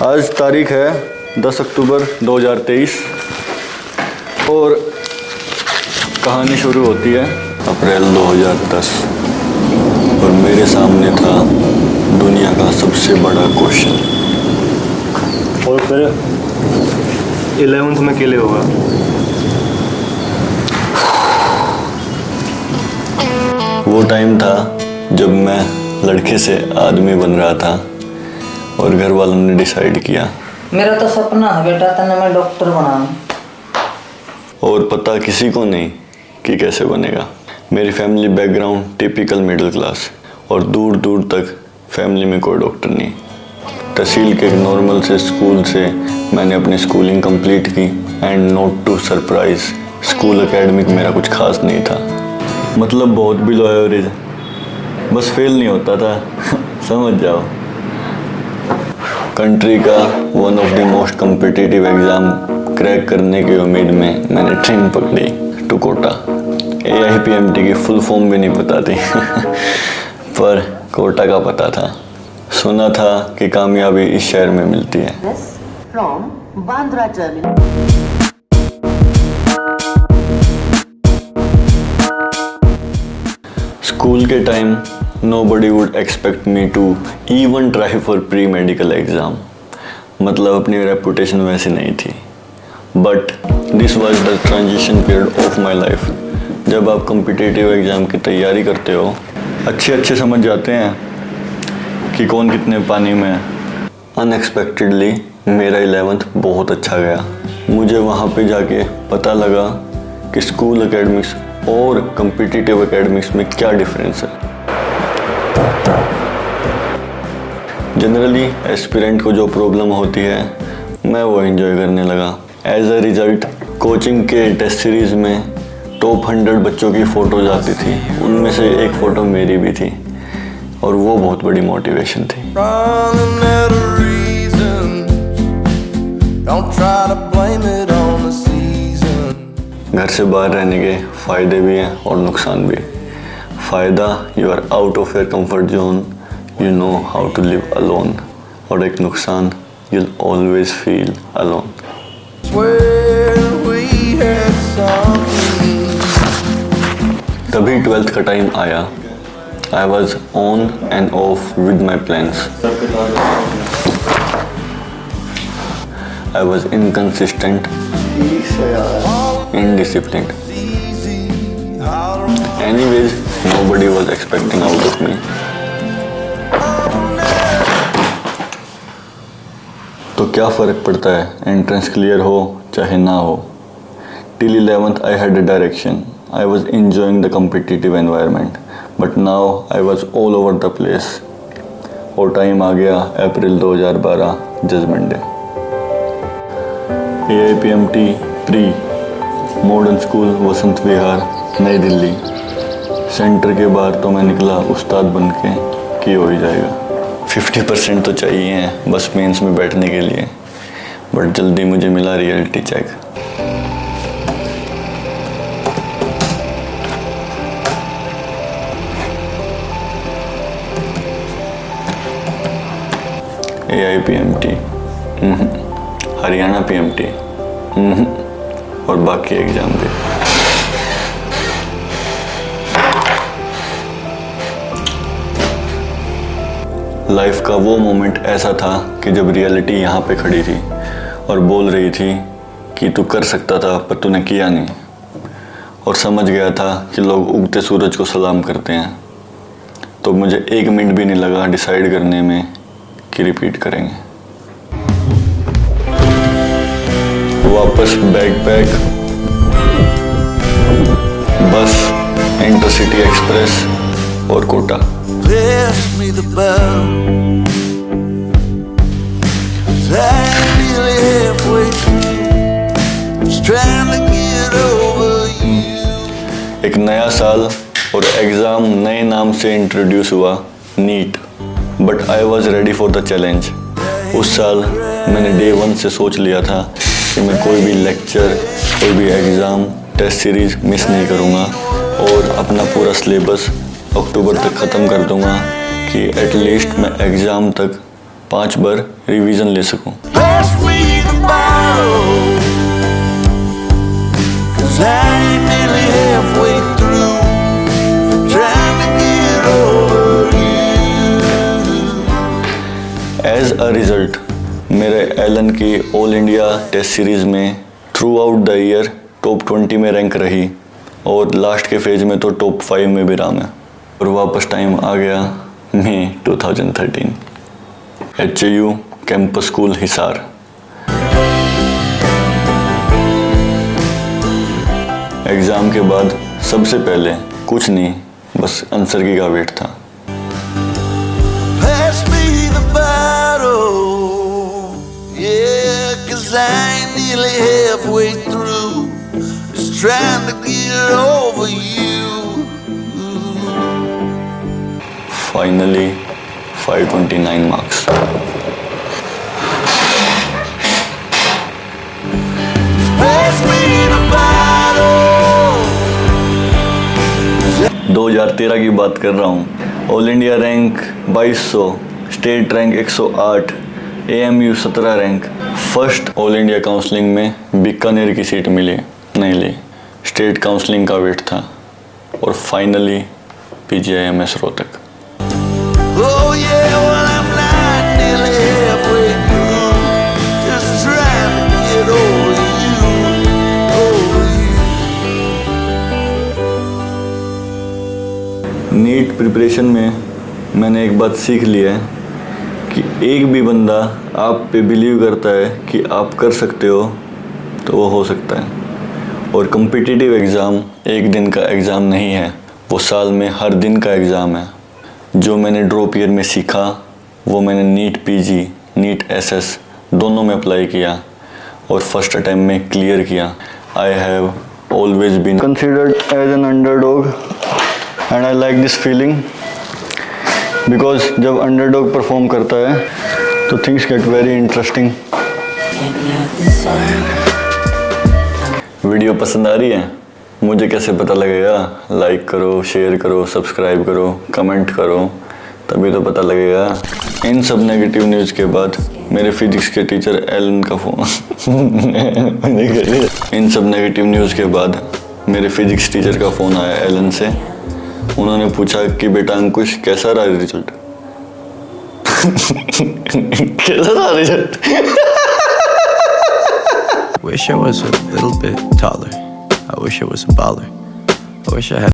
आज तारीख है 10 अक्टूबर 2023 और कहानी शुरू होती है अप्रैल 2010 और मेरे सामने था दुनिया का सबसे बड़ा क्वेश्चन। और फिर 11th में केले होगा। वो टाइम था जब मैं लड़के से आदमी बन रहा था और घर वालों ने डिसाइड किया। मेरा तो सपना है बेटा तने मैं डॉक्टर बनाऊं। और पता किसी को नहीं कि कैसे बनेगा। मेरी family background typical middle class और दूर दूर तक फैमिली में कोई डॉक्टर नहीं। तहसील के एक नॉर्मल से स्कूल से मैंने अपनी स्कूलिंग कंप्लीट की and not to surprise school academic मेरा कुछ खास नहीं था। मतलब बहुत बिलो एवरेज, बस फेल नहीं होता था समझ जाओ। कंट्री का one of the most competitive exam crack करने की उम्मीद में मैंने ट्रेन पकड़ी टू कोटा। AIPMT की फुल फॉर्म भी नहीं पता थी पर कोटा का पता था। सुना था कि कामयाबी इस शहर में मिलती है। From Bandra terminal. स्कूल के time nobody would expect me to even try for pre-medical exam। मतलब अपनी रेपुटेशन वैसी नहीं थी। But this was the transition period of my life। जब आप कॉम्पिटिटिव एग्ज़ाम की तैयारी करते हो अच्छे समझ जाते हैं कि कौन कितने पानी में है। अनएक्सपेक्टेडली मेरा 11th बहुत अच्छा गया। मुझे वहाँ पे जाके पता लगा कि स्कूल एकेडमिक्स और कॉम्पिटिटिव एकेडमिक्स में क्या डिफरेंस है। जनरली एस्पिरेंट को जो प्रॉब्लम होती है मैं वो एंजॉय करने लगा। एज अ रिजल्ट कोचिंग के टेस्ट सीरीज में टॉप 100 बच्चों की फ़ोटोज आती थी, उनमें से एक फ़ोटो मेरी भी थी और वो बहुत बड़ी मोटिवेशन थी। घर से बाहर रहने के फ़ायदे भी हैं और नुकसान भी। फ़ायदा you are out of your comfort zone, you know how to live alone. और एक नुकसान you will always feel alone. तभी 12th का टाइम आया। I was on and off with my plans। I was inconsistent, indisciplined। Anyways, nobody was expecting out of me। तो क्या फ़र्क पड़ता है एंट्रेंस क्लियर हो चाहे ना हो। Till 11th I had a direction। I was enjoying the competitive environment, but now I was all over the place। और टाइम आ गया अप्रैल 2012 judgement day. AIPMT pre modern school Vasant Vihar New Delhi. Centre के बाहर तो मैं निकला उस्ताद बन के कि हो ही जाएगा। 50% तो चाहिए हैं बस मेंस में बैठने के लिए, बट जल्दी मुझे मिला reality check. AIPMT Haryana PMT और बाकी एग्जाम भी। लाइफ का वो मोमेंट ऐसा था कि जब रियलिटी यहाँ पे खड़ी थी और बोल रही थी कि तू कर सकता था पर तूने किया नहीं। और समझ गया था कि लोग उगते सूरज को सलाम करते हैं। तो मुझे 1 मिनट भी नहीं लगा डिसाइड करने में कि रिपीट करेंगे। वापस बैग पैक, बस, इंटरसिटी एक्सप्रेस और कोटा। एक नया साल और एग्ज़ाम नए नाम से इंट्रोड्यूस हुआ NEET. But I was ready for the challenge. उस साल मैंने डे 1 से सोच लिया था कि मैं कोई भी लेक्चर, कोई भी एग्ज़ाम, टेस्ट सीरीज़ मिस नहीं करूँगा और अपना पूरा सिलेबस अक्टूबर तक ख़त्म कर दूँगा कि एटलीस्ट मैं एग्ज़ाम तक 5 बार रिवीजन ले सकूं। Pass me the bottle, 'cause I ain't nearly halfway through, trying to get over you. As a result मेरे एलन की ऑल इंडिया टेस्ट सीरीज में throughout the year top 20 में rank रही और last के phase में तो top 5 में भी रहा मैं। और वापस टाइम आ गया मई 2013, HAU campus school Hisar. Exam के बाद सबसे पहले कुछ नहीं, बस आंसर की का वेट था। Pass me the bottle, yeah, 'cause I ain't nearly halfway through, just trying to get over you. Finally 529 marks. Pass me the bottle. 2013 की बात कर रहा हूँ। All India rank 2200, state rank 108, AMU 17 rank. First all India counselling में बीकानेर की seat मिली, नहीं ली, state counselling का wait था। और finally PGIMS Rohtak. Oh yeah, well I'm not nearly halfway through, just trying to get over you, over you. NEET preparation में मैंने एक बात सीख ली है कि एक भी बंदा आप पे बिलीव करता है कि आप कर सकते हो तो वो हो सकता है। और कॉम्पिटिटिव एग्ज़ाम एक दिन का एग्ज़ाम नहीं है, वो साल में हर दिन का एग्ज़ाम है। जो मैंने ड्रॉप ईयर में सीखा वो मैंने नीट PG, नीट SS दोनों में अप्लाई किया और फर्स्ट अटैम्प्ट में क्लियर किया। I have always been considered as an underdog and I like this feeling, because जब अंडरडॉग परफॉर्म करता है तो things get very interesting. Video पसंद आ रही है? मुझे कैसे पता लगेगा? लाइक करो, शेयर करो, सब्सक्राइब करो, कमेंट करो, तभी तो पता लगेगा। इन सब नेगेटिव न्यूज़ के बाद मेरे फिजिक्स के टीचर एलन का फ़ोन इन सब नेगेटिव न्यूज़ के बाद मेरे फिजिक्स टीचर का फ़ोन आया एलन से। उन्होंने पूछा कि बेटा अंकुश कैसा रहा रिजल्ट? कैसा रहा result? Wish I was a little bit taller. I wish I was a baller. I wish I had